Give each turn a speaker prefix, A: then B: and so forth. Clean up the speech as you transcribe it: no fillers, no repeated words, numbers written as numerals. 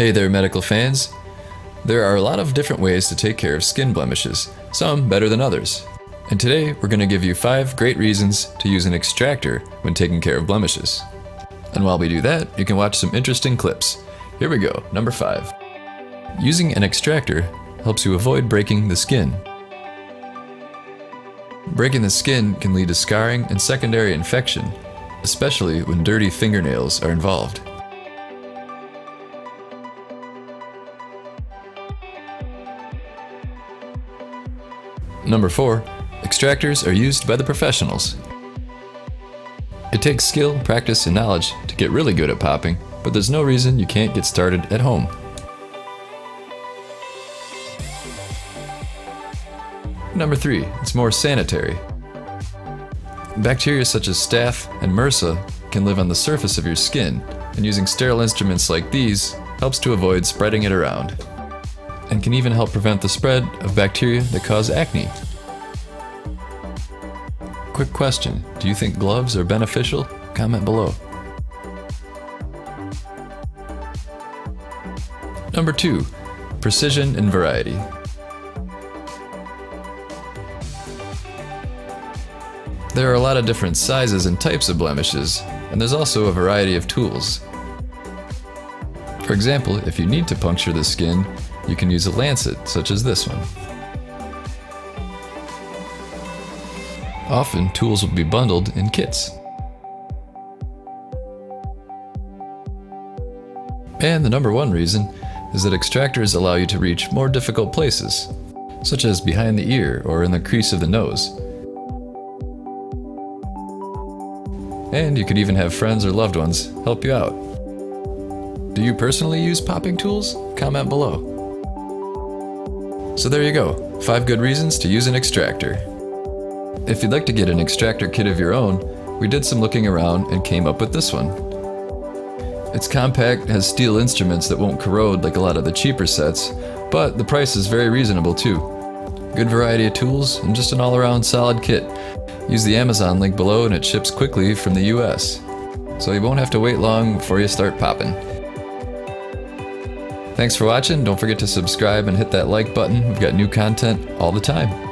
A: Hey there, medical fans. There are a lot of different ways to take care of skin blemishes, some better than others. And today we're going to give you 5 great reasons to use an extractor when taking care of blemishes. And while we do that, you can watch some interesting clips. Here we go, number 5. Using an extractor helps you avoid breaking the skin. Breaking the skin can lead to scarring and secondary infection, especially when dirty fingernails are involved. Number 4. Extractors are used by the professionals. It takes skill, practice, and knowledge to get really good at popping, but there's no reason you can't get started at home. Number 3. It's more sanitary. Bacteria such as staph and MRSA can live on the surface of your skin, and using sterile instruments like these helps to avoid spreading it around, and can even help prevent the spread of bacteria that cause acne. Quick question, do you think gloves are beneficial? Comment below. Number 2. Precision and variety. There are a lot of different sizes and types of blemishes, and there's also a variety of tools. For example, if you need to puncture the skin, you can use a lancet, such as this one. Often, tools will be bundled in kits. And the number 1 reason is that extractors allow you to reach more difficult places, such as behind the ear or in the crease of the nose. And you could even have friends or loved ones help you out. Do you personally use popping tools? Comment below. So there you go, 5 good reasons to use an extractor. If you'd like to get an extractor kit of your own, we did some looking around and came up with this one. It's compact, has steel instruments that won't corrode like a lot of the cheaper sets, but the price is very reasonable too. Good variety of tools and just an all-around solid kit. Use the Amazon link below and it ships quickly from the US. So you won't have to wait long before you start popping. Thanks for watching. Don't forget to subscribe and hit that like button. We've got new content all the time.